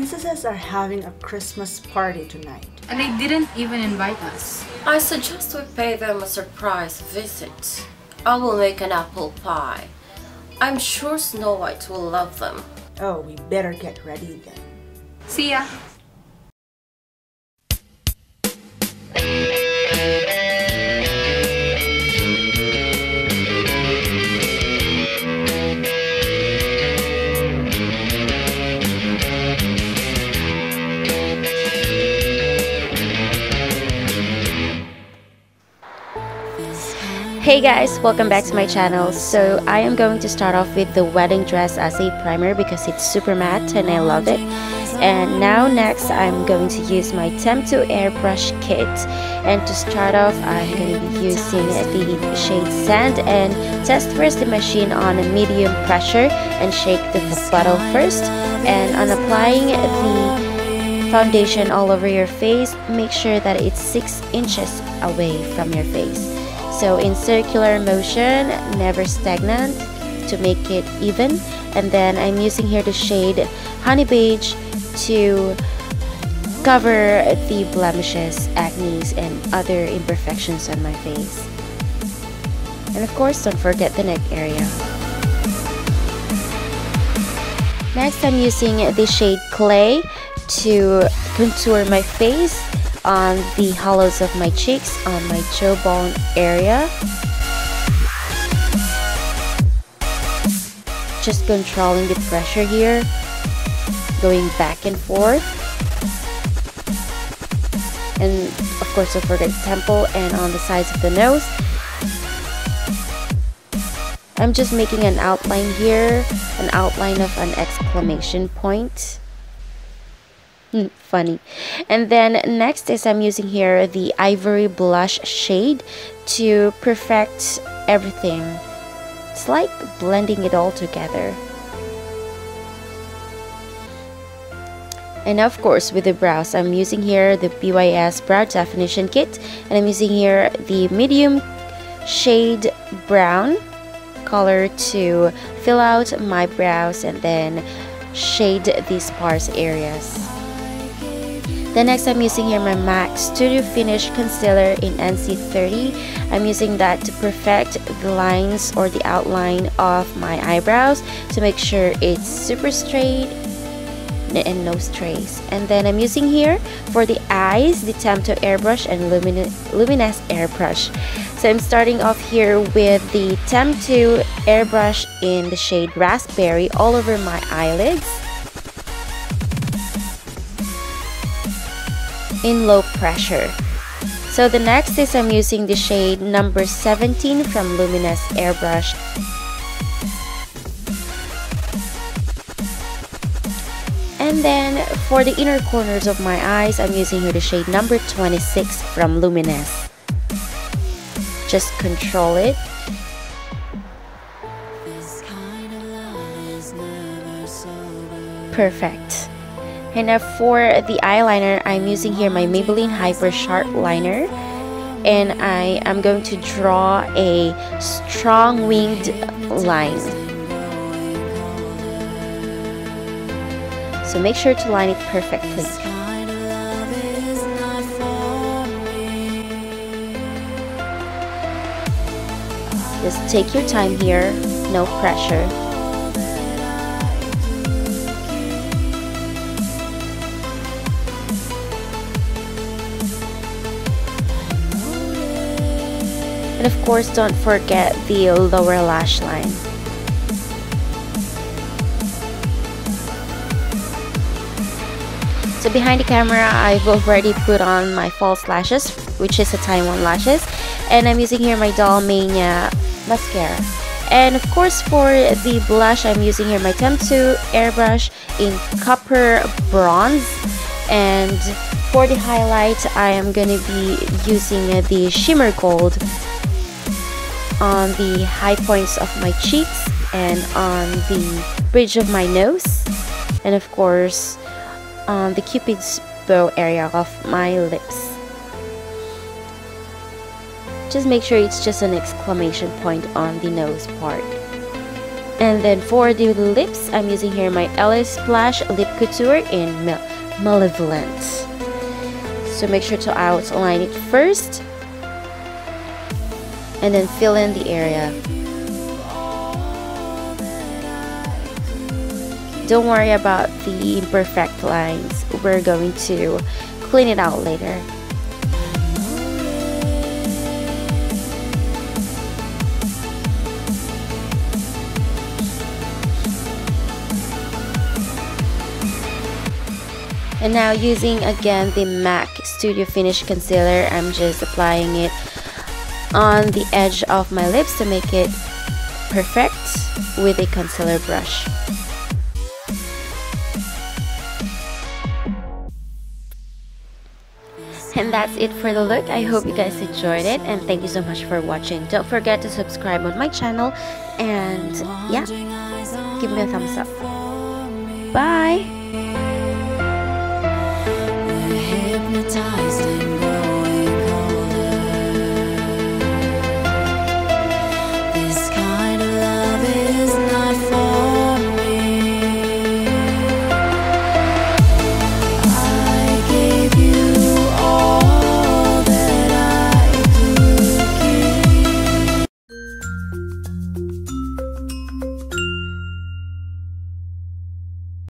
princesses are having a Christmas party tonight. And they didn't even invite us. I suggest we pay them a surprise visit. I will make an apple pie. I'm sure Snow White will love them. Oh, we better get ready then. See ya! Hey guys, welcome back to my channel. So I am going to start off with the wedding dress as a primer because it's super matte and I love it. And now next I'm going to use my Temp to Airbrush kit, and to start off I'm going to be using the shade Sand and test first the machine on a medium pressure and shake the bottle first. And on applying the foundation all over your face, make sure that it's 6 inches away from your face. So in circular motion, never stagnant, to make it even. And then I'm using here the shade Honey Beige to cover the blemishes, acne, and other imperfections on my face. And of course, don't forget the neck area. Next, I'm using the shade Clay to contour my face on the hollows of my cheeks, on my jawbone area. Just controlling the pressure here, going back and forth. And of course, don't forget the temple and on the sides of the nose. I'm just making an outline here, an outline of an exclamation point. Funny. And then next is I'm using here the Ivory Blush shade to perfect everything. It's like blending it all together. And of course, with the brows, I'm using here the BYS Brow Definition Kit, and I'm using here the medium shade brown color to fill out my brows and then shade the sparse areas. Then next, I'm using here my MAC Studio Finish Concealer in NC30. I'm using that to perfect the lines or the outline of my eyebrows to make sure it's super straight and no strays. And then I'm using here for the eyes the Temp to Airbrush and Luminous Airbrush. So I'm starting off here with the Temp to Airbrush in the shade Raspberry all over my eyelids in low pressure. So the next is I'm using the shade number 17 from Luminous Airbrush. And then for the inner corners of my eyes, I'm using here the shade number 26 from Luminous. Just control it. Perfect. And now for the eyeliner, I'm using here my Maybelline Hyper Sharp Liner, and I am going to draw a strong winged line. So make sure to line it perfectly. Just take your time here, no pressure. And of course, don't forget the lower lash line. So behind the camera, I've already put on my false lashes, which is a Taiwan lashes. And I'm using here my Doll Mania mascara. And of course, for the blush, I'm using here my Temp to Airbrush in Copper Bronze. And for the highlight, I am going to be using the Shimmer Gold on the high points of my cheeks and on the bridge of my nose, and of course on the Cupid's bow area of my lips. Just make sure it's just an exclamation point on the nose part. And then for the lips, I'm using here my LA Splash Lip Couture in Malevolent. So make sure to outline it first and then fill in the area. Don't worry about the imperfect lines. We're going to clean it out later. And now using again the MAC Studio Finish Concealer, I'm just applying it on the edge of my lips to make it perfect with a concealer brush. And that's it for the look. I hope you guys enjoyed it, and thank you so much for watching. Don't forget to subscribe on my channel, and yeah, give me a thumbs up. Bye! Hypnotized.